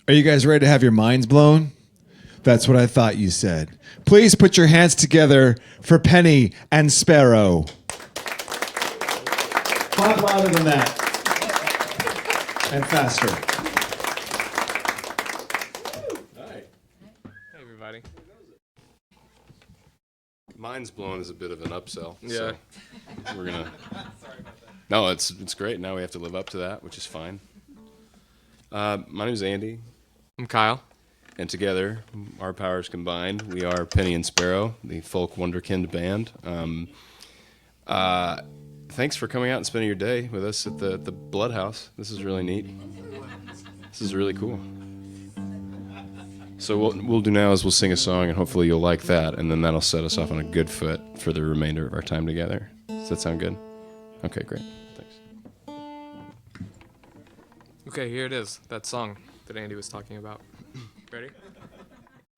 Are you guys ready to have your minds blown? That's what I thought you said. Please put your hands together for Penny and Sparrow. Clap louder than that. And faster. Hey, everybody. Mind's blown is a bit of an upsell. Yeah. So we're gonna. Sorry about that. No, it's great. Now we have to live up to that, which is fine. My name's Andy, I'm Kyle. and together, our powers combined, we are Penny and Sparrow, the folk wonderkind band. Thanks for coming out and spending your day with us at the Blood House. This is really neat. This is really cool. So what we'll do now is we'll sing a song, and hopefully you'll like that, and then that'll set us off on a good foot for the remainder of our time together. Does that sound good? Okay, great. Thanks. Okay, here it is. That song that Andy was talking about. Ready?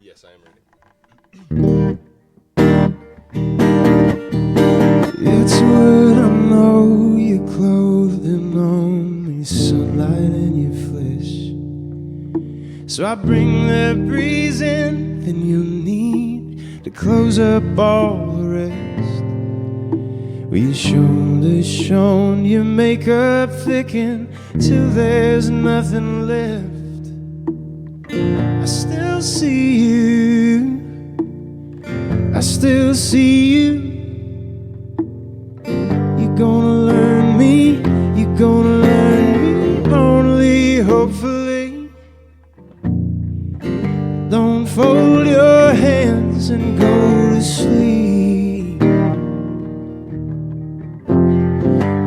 Yes, I am ready. It's what I know, you're clothed in only sunlight and your flesh. So I bring the breeze in, then you'll need to close up all the rest. With your shoulders shown, your makeup thicken till there's nothing left. I still see you, I still see you. You're gonna learn me, you're gonna learn me, only hopefully. Don't fold your hands and go to sleep.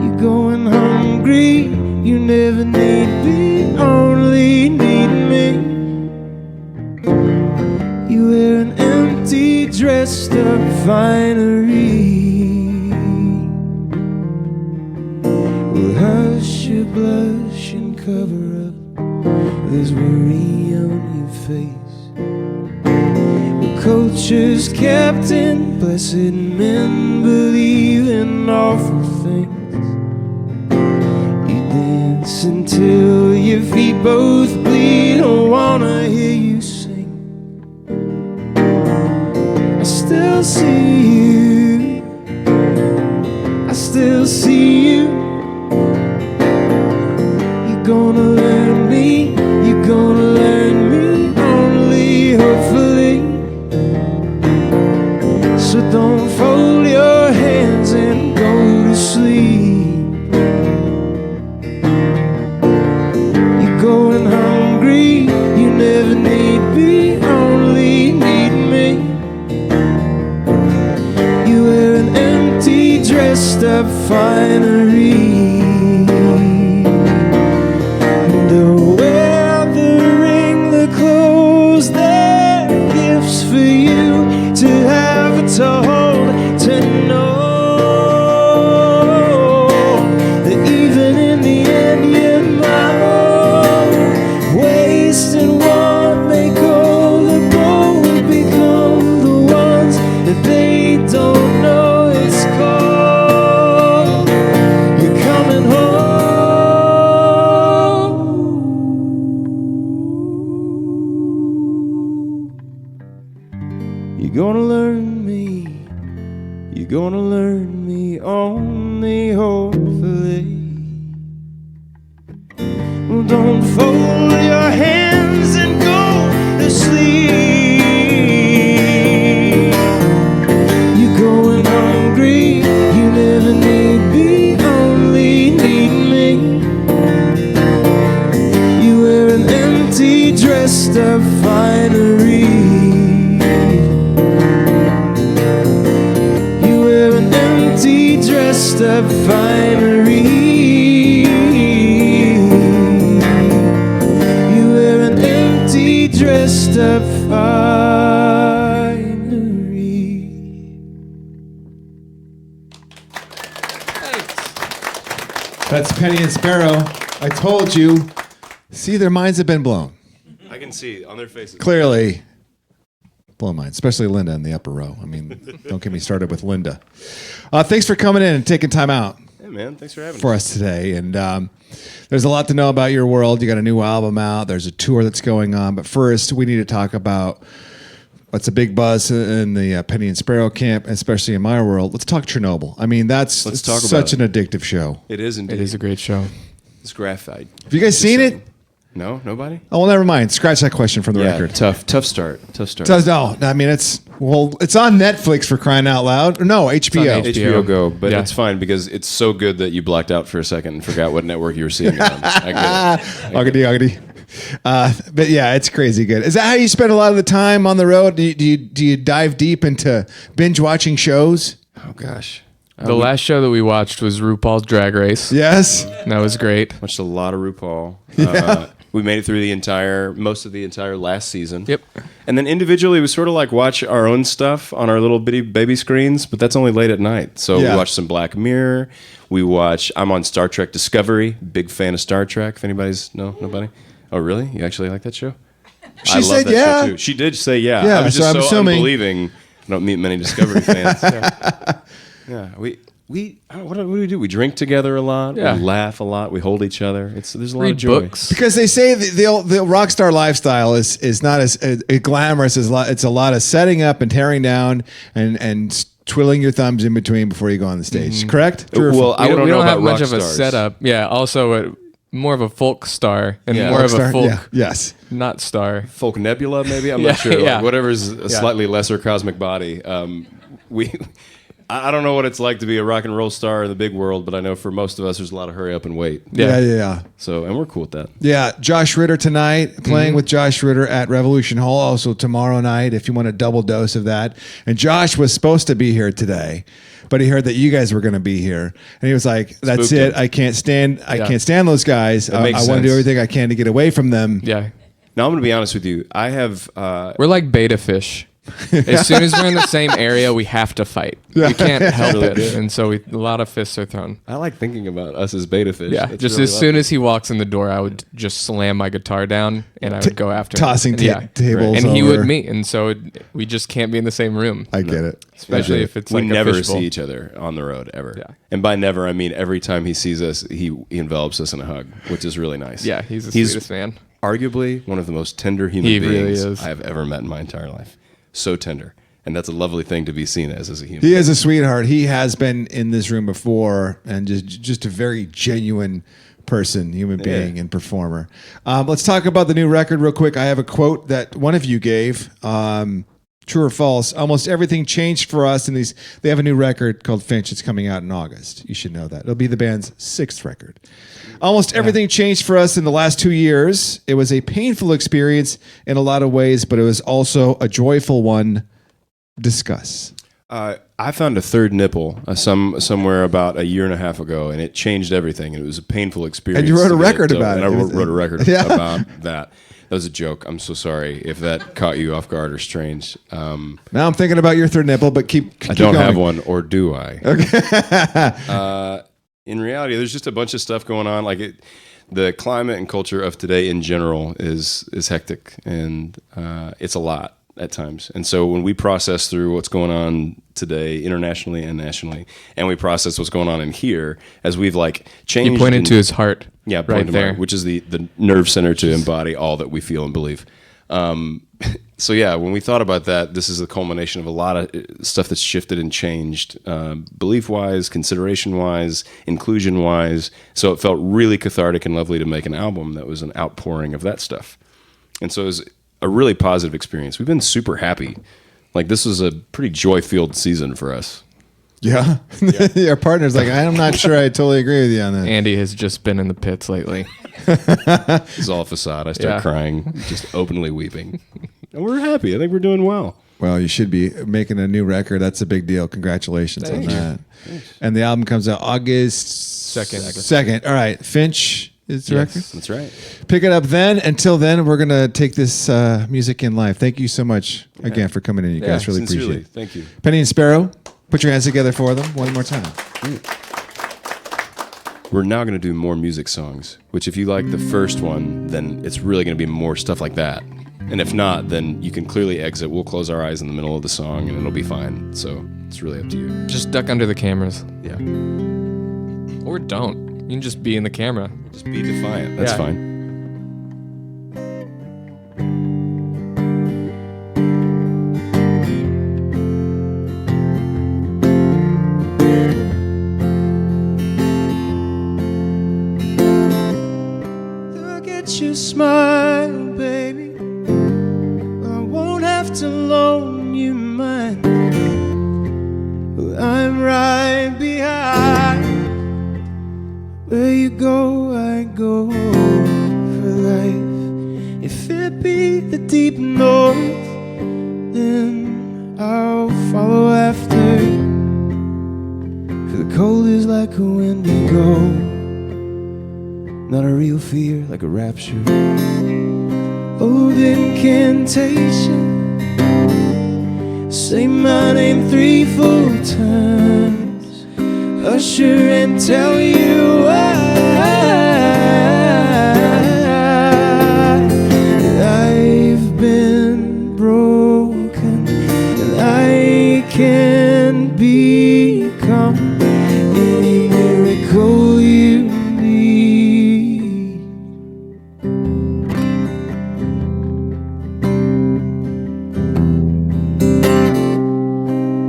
You're going hungry, you never need me, only need me. You wear an empty dressed up finery. Well, hush your blush and cover up, there's worry on your face. Well, culture's captain, blessed men believe in awful things. You dance until your feet both bleed, I wanna hear you sing. I still see you, I still see you. You're gonna learn me, you're gonna learn me, only hopefully. So don't fold your hands and go to sleep. You're going hungry, you never need me, only need me. You wear an empty dressed up finery. The weathering, the clothes, they're gifts for you to have, to hold, to know that even in the end you're my own. Waste and want make all the bold become the ones that they don't know it's called. You're coming home. You're gonna learn me, you're gonna learn me, only hopefully. Well, don't fold your hands and go to sleep. You're going hungry, you never need me, only need me. You wear an empty dressed up finery. Dressed up finery. You wear an empty dressed up finery. That's Penny and Sparrow. I told you. See, their minds have been blown. I can see on their faces. Clearly. Blown minds, especially Linda in the upper row. I mean, don't get me started with Linda. Thanks for coming in and taking time out. man. Thanks for having for us today. And there's a lot to know about your world. You got a new album out. There's a tour that's going on. But first, we need to talk about what's a big buzz in the Penny and Sparrow camp, especially in my world. Let's talk Chernobyl. I mean, that's Let's talk such about an addictive show. It is indeed. It is a great show. It's graphite. Have you guys seen it? No, nobody. Oh, well, never mind. Scratch that question from the Yeah, record. tough start. So, no, I mean, it's on Netflix for crying out loud. No, HBO. HBO Go, but Yeah. it's fine because it's so good that you blacked out for a second and forgot what network you were seeing it on. I get it. Oggity. But yeah, it's crazy good. Is that how you spend a lot of the time on the road? Do you dive deep into binge watching shows? Oh gosh, The last show that we watched was RuPaul's Drag Race. Yes. And that was great. watched a lot of RuPaul. We made it through most of the entire last season. Yep. And then individually, we sort of like watch our own stuff on our little bitty baby screens, but that's only late at night. So Yeah. we watch some Black Mirror. I'm on Star Trek Discovery. Big fan of Star Trek. If anybody's, nobody? Oh, really? You actually like that show? She I love said that yeah. show too. She did say yeah. Yeah, I was so just I'm so assuming- unbelieving. I don't meet many Discovery fans. Yeah. What do we do? We drink together a lot. Yeah. We laugh a lot. We hold each other. There's a lot of Read joy. books. Because they say the rock star lifestyle is not as glamorous as it's a lot of setting up and tearing down and twiddling your thumbs in between before you go on the stage. Correct? True or Well, false? I don't we know don't about have much rock of a stars. setup. Yeah. Also, more of a folk star and Yeah. more Rock of star? a folk Yeah. Yes. not star. Folk Nebula, maybe. I'm Yeah, not sure. yeah. Like whatever's a slightly lesser cosmic body. I don't know what it's like to be a rock and roll star in the big world, but I know for most of us, there's a lot of hurry up and wait. Yeah. So, and we're cool with that. Yeah, Josh Ritter tonight, playing with Josh Ritter at Revolution Hall. Also tomorrow night, if you want a double dose of that. And Josh was supposed to be here today, but he heard that you guys were going to be here, and he was like, "That's Spooked it. him. I can't stand those guys. I makes want to do sense. everything I can to get away from them." Yeah. Now, I'm going to be honest with you. I have, We're like beta fish. As soon as we're in the same area, we have to fight. We can't help it. And so a lot of fists are thrown. I like thinking about us as beta fish. Yeah. That's Just really as soon as he walks in the door, I would just slam my guitar down and I would go after him. tossing tables And he over. would me. And so we just can't be in the same room. I get it. Especially if it's we like never a fishbowl. see each other on the road ever. Yeah. And by never, I mean every time he sees us, he envelops us in a hug, which is really nice. Yeah, he's the sweetest man. Arguably one of the most tender human He really beings is. I have ever met in my entire life. So tender. And that's a lovely thing to be seen as a human. He is a sweetheart. He has been in this room before, and just a very genuine person, human being, and performer. Let's talk about the new record real quick. I have a quote that one of you gave. True or false? Almost everything changed for us. And they have a new record called Finch. It's coming out in August. You should know that. It'll be the band's 6th record. Almost everything changed for us in the last 2 years. It was a painful experience in a lot of ways, but it was also a joyful one. Discuss. I found a third nipple somewhere about a year and a half ago, and it changed everything. And it was a painful experience. And you wrote a to get record to- about and it. I wrote a record Yeah. about that. That was a joke. I'm so sorry if that caught you off guard or strange. Now I'm thinking about your third nipple, but keep I don't going. have one, or do I? Okay. In reality, there's just a bunch of stuff going on. The climate and culture of today in general is hectic, and it's a lot at times. And so when we process through what's going on today internationally and nationally, and we process what's going on in here, as we've changed. He pointed to his heart. Yeah, right pointed to there. mine, which is the nerve center to embody all that we feel and believe. So yeah, when we thought about that, this is the culmination of a lot of stuff that's shifted and changed, belief-wise, consideration-wise, inclusion-wise. So it felt really cathartic and lovely to make an album that was an outpouring of that stuff. And so it was a really positive experience. We've been super happy. This was a pretty joy-filled season for us. Yeah. Our partner's like, I'm not sure I totally agree with you on that. Andy has just been in the pits lately. It's all a facade. I start Yeah. crying, just openly weeping. And we're happy. I think we're doing well. Well, you should be making a new record. That's a big deal. Congratulations on that. And the album comes out August 2nd. All right. Finch is the record. That's right. Pick it up then. Until then, we're going to take this music in live. Thank you so much again for coming in. You guys really Sincerely, appreciate it. thank you. Penny and Sparrow, put your hands together for them one more time. We're now going to do more music songs, which if you like the first one, then it's really going to be more stuff like that. And if not, then you can clearly exit. We'll close our eyes in the middle of the song and it'll be fine. So it's really up to you. Just duck under the cameras. Yeah. Or don't. You can just be in the camera. Just be defiant. That's Yeah. fine. Look at your smile, baby. I won't have to loan you mine. Well, I'm right behind. Where you go, I go for life. If it be the deep north, then I'll follow after. For the cold is like a Wendigo. Not a real fear, like a rapture. Old incantation. Say my name 3 full times. Usher and tell you I've been broken and I can become any miracle you need.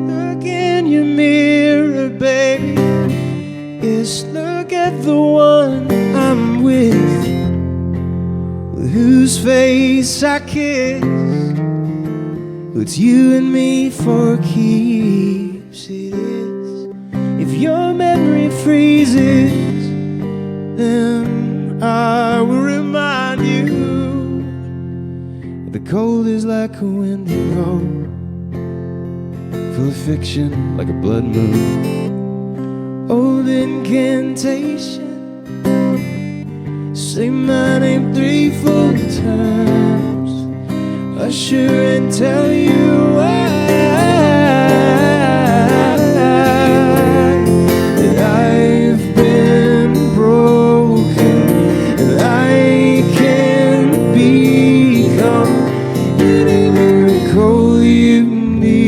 Look in your mirror, baby. Yes, look at the one I'm with whose face I kiss. It's you and me for keeps. It is. If your memory freezes, then I will remind you that the cold is like a Wendigo, full of fiction like a blood moon. Old incantation. Say my name 3 full times. Usher and tell you that I've been broken and I can become any miracle you need.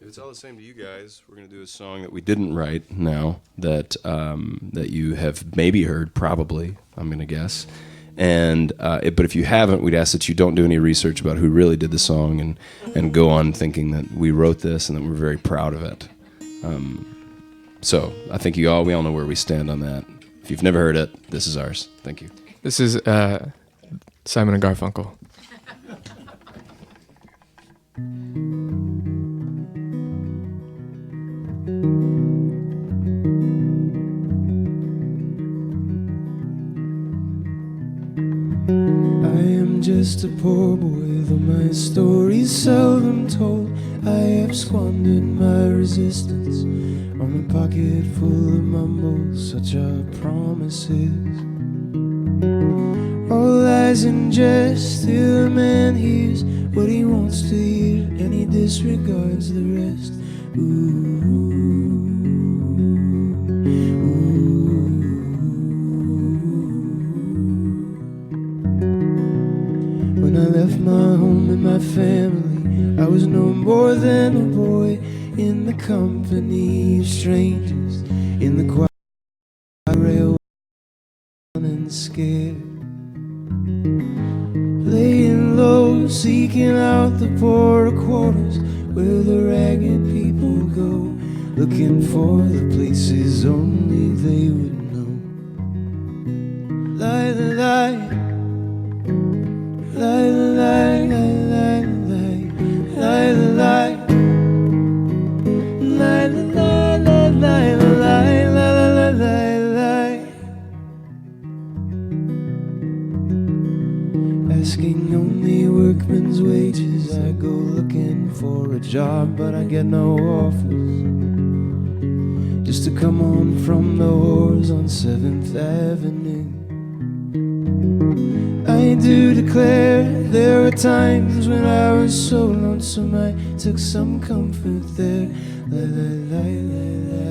If it's all the same to you guys, we're going to do a song that we didn't write now that that you have maybe heard, probably, I'm going to guess. And but if you haven't, we'd ask that you don't do any research about who really did the song and go on thinking that we wrote this and that we're very proud of it. So I think we all know where we stand on that. If you've never heard it, this is ours. Thank you. This is Simon and Garfunkel. I am just a poor boy, though my story's seldom told. I have squandered my resistance on a pocket full of mumbles, such are promises. All lies and jest till a man hears what he wants to hear, and he disregards the rest. When I left my home and my family, I was no more than a boy in the company of strangers, in the quiet railway, and scared, laying low, seeking out the poorer quarters where the ragged people go, looking for the places only they would know. Lie, lie, lie. Lie, lie, lie, lie, lie, lie, lie, lie, lie, lie, lie, lie, lie, lie. Asking only workmen's wages, I go looking for a job, but I get no offers. Just to come on from the whores on 7th Avenue. I I do declare there were times when I was so lonesome I took some comfort there. La, la, la, la, la.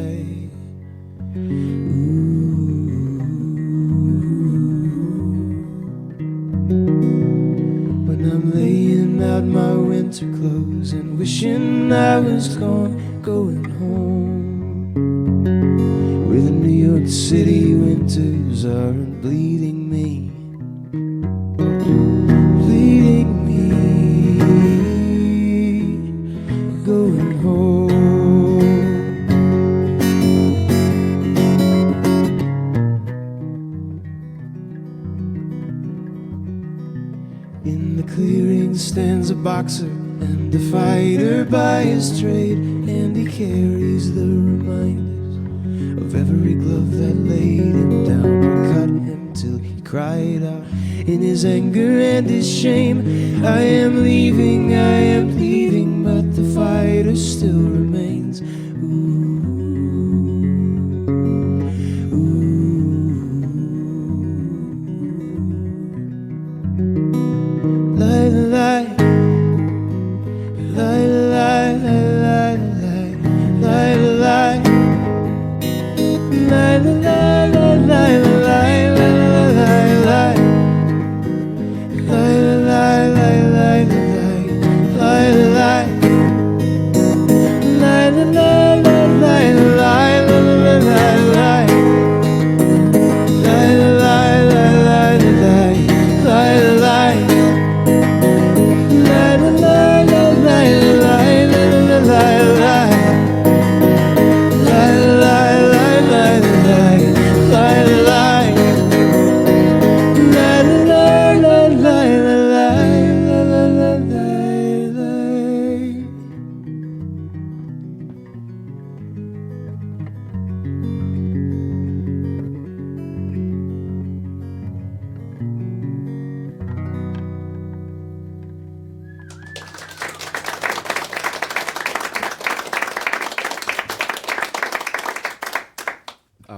When I'm laying out my winter clothes and wishing I was gone, going home, where the New York City winters aren't bleeding me, bleeding me, going home. In the clearing stands a boxer and a fighter by his trade, and he carries the reminders of every glove that laid him down or cut him till he cried out in his anger and his shame, I am leaving, but the fighter still remains.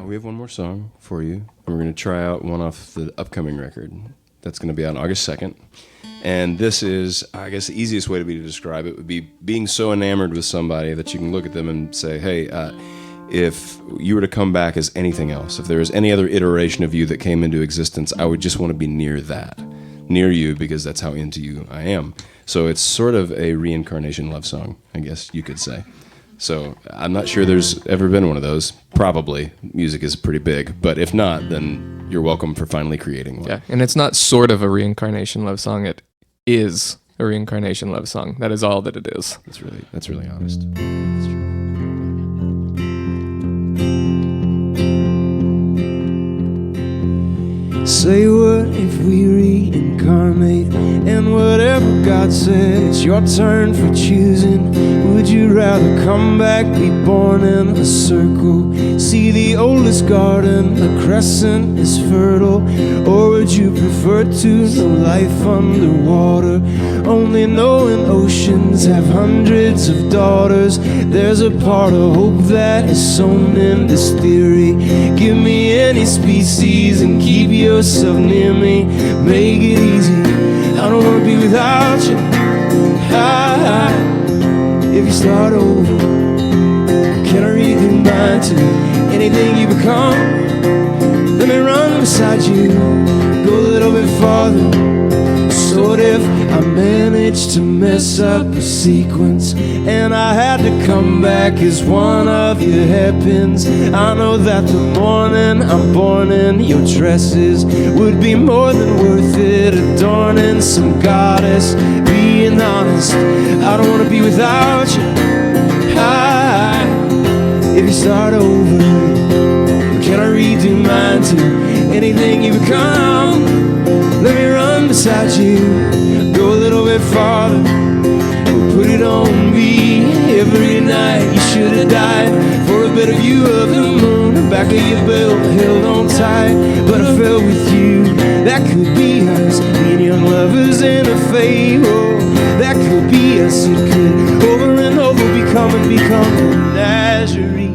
We have one more song for you. We're going to try out one off the upcoming record. That's going to be on August 2nd. And this is, I guess the easiest way to describe it would be being so enamored with somebody that you can look at them and say, hey, if you were to come back as anything else, if there was any other iteration of you that came into existence, I would just want to be near that, near you, because that's how into you I am. So it's sort of a reincarnation love song, I guess you could say. So I'm not sure there's ever been one of those. Probably. Music is pretty big. But if not, then you're welcome for finally creating one. Yeah, and it's not sort of a reincarnation love song. It is a reincarnation love song. That is all that it is. That's really honest. That's true. Say what if we reincarnate, and whatever God said, it's your turn for choosing. Would you rather come back, be born in a circle, see the oldest garden, a crescent is fertile? Or would you prefer to know life underwater, only knowing oceans have hundreds of daughters? There's a part of hope that is sown in this theory. Give me any species and keep yourself near me. Make it easy, I don't wanna be without you. If you start over, can I read your mind to anything you become? Let me run beside you, go a little bit farther. So what if I managed to mess up a sequence, and I had to come back as one of your hairpins? I know that the morning I'm born in your dresses would be more than worth it, adorning some goddess. Being honest, I don't wanna be without you. If you start over, can I redo mine to anything you become? Let me run beside you, go a little bit farther. Put it on me every night. You should have died for a better view of the moon. The back of your belt held on tight, but I fell with you. That could be us, being young lovers in a fable. That could be us, it could over and over become a menagerie.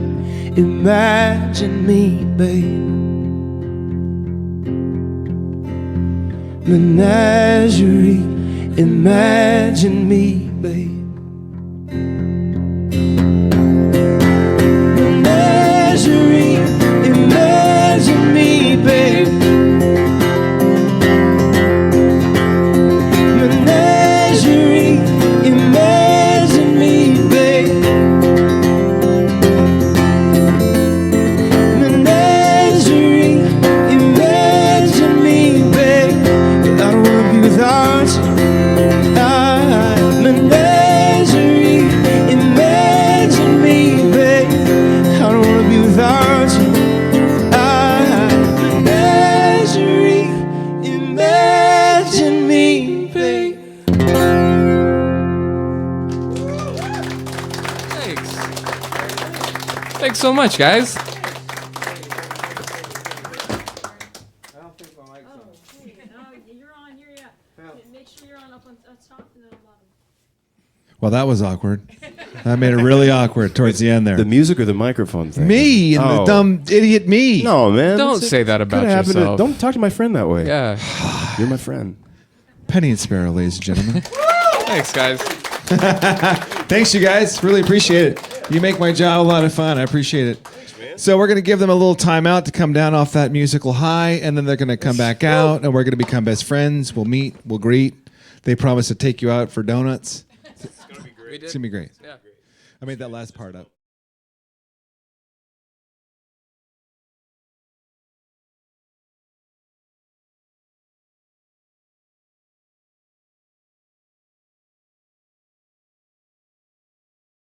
Imagine me, babe. menagerie. Imagine me, babe. Menagerie, imagine me, babe. Menagerie, imagine me, babe. Menagerie, imagine me, babe. I don't wanna be without you. Menagerie, imagine me, babe. I don't wanna be without you. Menagerie, imagine me, babe. Thanks. Thanks so much, guys. You're on here, yeah. Make sure you're on up on top and then on bottom. Well, that was awkward. That made it really awkward towards the end there. The music or the microphone thing? Me and the Oh. dumb idiot me. No, man. Don't say that about Could happen to- yourself. Don't talk to my friend that way. Yeah. You're my friend. Penny and Sparrow, ladies and gentlemen. Thanks, guys. Thanks, you guys. Really appreciate it. You make my job a lot of fun. I appreciate it. So we're going to give them a little time out to come down off that musical high, and then they're going to come back out, and we're going to become best friends. We'll meet. We'll greet. They promise to take you out for donuts. It's going to be great. It's going to be great. Yeah. I made that last part up.